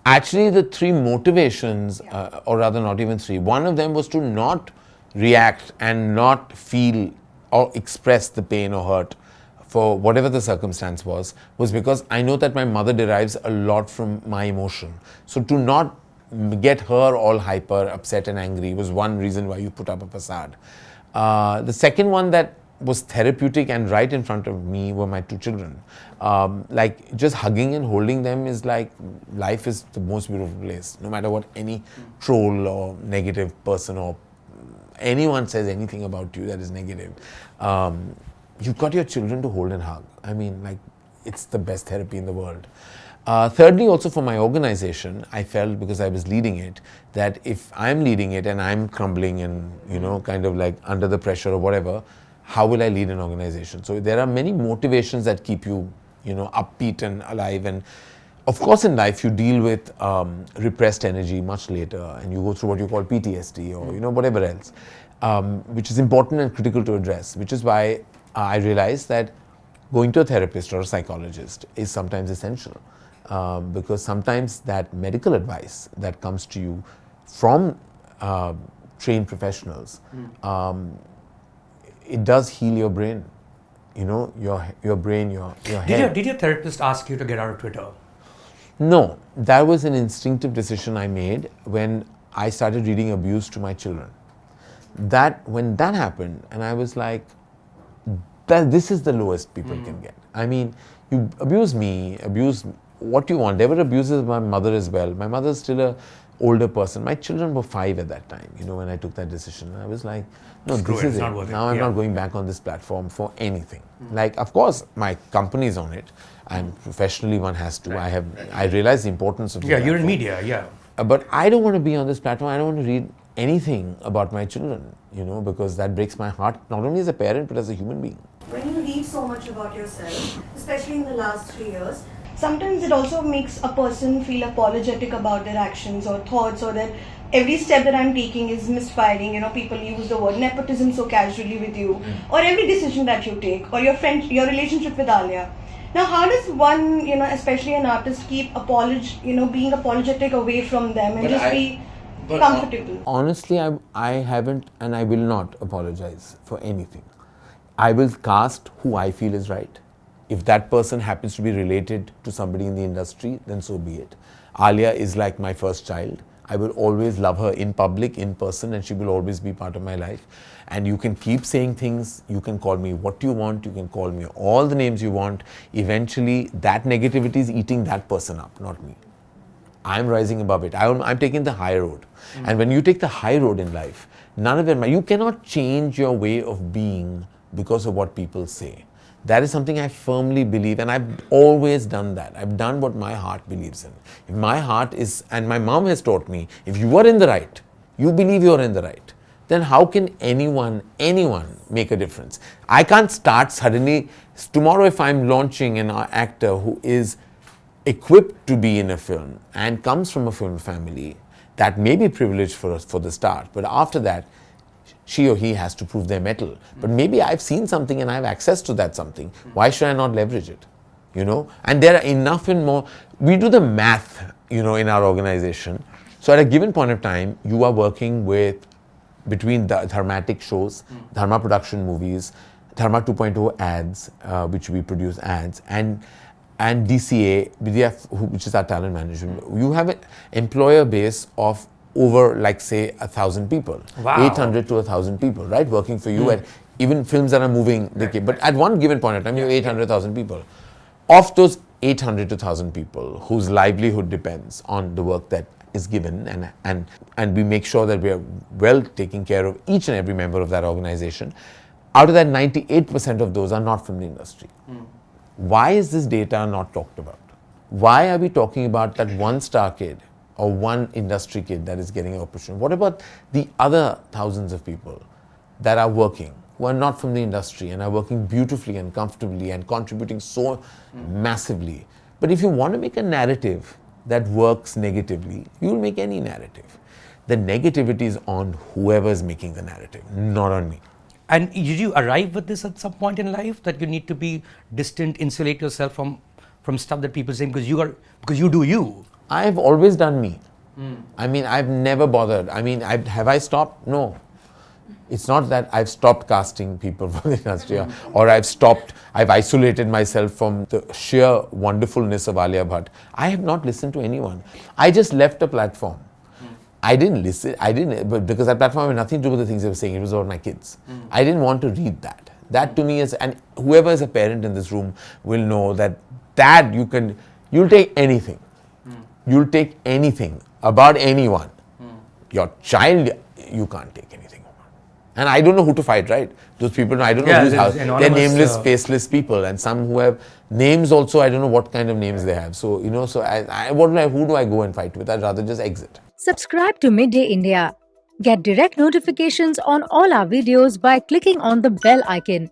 Actually, the three motivations, or rather not even three, one of them was to not react and not feel or express the pain or hurt for whatever the circumstance was because I know that my mother derives a lot from my emotion. So to not get her all hyper, upset and angry was one reason why you put up a facade. The second one that was therapeutic and right in front of me were my two children. Like just hugging and holding them is like, life is the most beautiful place. No matter what any troll or negative person or anyone says anything about you that is negative, you've got your children to hold and hug. I mean, like, it's the best therapy in the world. Thirdly, also for my organization, I felt, because I was leading it, that if I'm leading it and I'm crumbling and, you know, kind of like under the pressure or whatever, how will I lead an organization? So there are many motivations that keep you, you know, upbeat and alive. And of course, in life, you deal with repressed energy much later, and you go through what you call PTSD or, you know, whatever else, which is important and critical to address, which is why I realized that going to a therapist or a psychologist is sometimes essential. Because sometimes that medical advice that comes to you from trained professionals, it does heal your brain, you know, your brain, your head. Did your therapist ask you to get out of Twitter? No, that was an instinctive decision I made when I started reading abuse to my children. When that happened, and I was like, this is the lowest people can get. I mean, you abuse me, abuse what you want. They were abuses my mother as well. My mother is still a older person. My children were 5 at that time, you know, when I took that decision. I was like, no, this is it. Now I'm not going back on this platform for anything. Like, of course, my company is on it, and professionally one has to. Right. I realize the importance of the you're in platform. media, But I don't want to be on this platform. I don't want to read anything about my children, you know, because that breaks my heart, not only as a parent, but as a human being. When you read so much about yourself, especially in the last 3 years, sometimes it also makes a person feel apologetic about their actions or thoughts, or that every step that I'm taking is misfiring. You know, people use the word nepotism so casually with you, or every decision that you take, or your relationship with Alia. Now, how does one, you know, especially an artist, keep being apologetic away from them and be comfortable? Honestly, I haven't, and I will not apologize for anything. I will cast who I feel is right. If that person happens to be related to somebody in the industry, then so be it. Alia is like my first child. I will always love her in public, in person, and she will always be part of my life. And you can keep saying things, you can call me what you want, you can call me all the names you want. Eventually, that negativity is eating that person up, not me. I'm rising above it. I'm taking the high road. And when you take the high road in life, none of them, you cannot change your way of being because of what people say. That is something I firmly believe, and I've always done that. I've done what my heart believes in. If my heart is, and my mom has taught me, if you are in the right, you believe you're in the right, then how can anyone make a difference? I can't start suddenly, tomorrow if I'm launching an actor who is equipped to be in a film and comes from a film family, that may be privileged for us for the start, but after that, she or he has to prove their mettle. But maybe I've seen something and I have access to that something. Why should I not leverage it? You know? And there are enough and more. We do the math, you know, in our organization. So at a given point of time, you are working with, between the Dharmatic shows, Dharma production movies, Dharma 2.0 ads, which we produce ads, and DCA, which is our talent management. You have an employer base of over, like, say, 1,000 people. Wow. 800 to 1,000 people, right, working for you. And even films that are moving, but at one given point in time, you have 800,000 people. Of those 800 to 1,000 people whose livelihood depends on the work that is given, and we make sure that we are well taking care of each and every member of that organization, out of that, 98% of those are not from the industry. Why is this data not talked about? Why are we talking about that one star kid or one industry kid that is getting an opportunity? What about the other thousands of people that are working, who are not from the industry and are working beautifully and comfortably and contributing so massively? But if you want to make a narrative that works negatively, you will make any narrative. The negativity is on whoever is making the narrative, not on me. And did you arrive with this at some point in life, that you need to be distant, insulate yourself from stuff that people say because you do you? I've always done me. I mean, I've never bothered. I mean, have I stopped? No. It's not that I've stopped casting people from the industry or I've isolated myself from the sheer wonderfulness of Alia Bhatt. I have not listened to anyone. I just left a platform. I didn't listen, but because that platform had nothing to do with the things they were saying, it was about my kids. I didn't want to read that. That to me is, and whoever is a parent in this room will know that you'll take anything. You'll take anything about anyone. Your child, you can't take anything. And I don't know who to fight, right? Those people, I don't know who's house. They're nameless, faceless people, and some who have names also, I don't know what kind of names they have. So, who do I go and fight with? I'd rather just exit. Subscribe to Midday India. Get direct notifications on all our videos by clicking on the bell icon.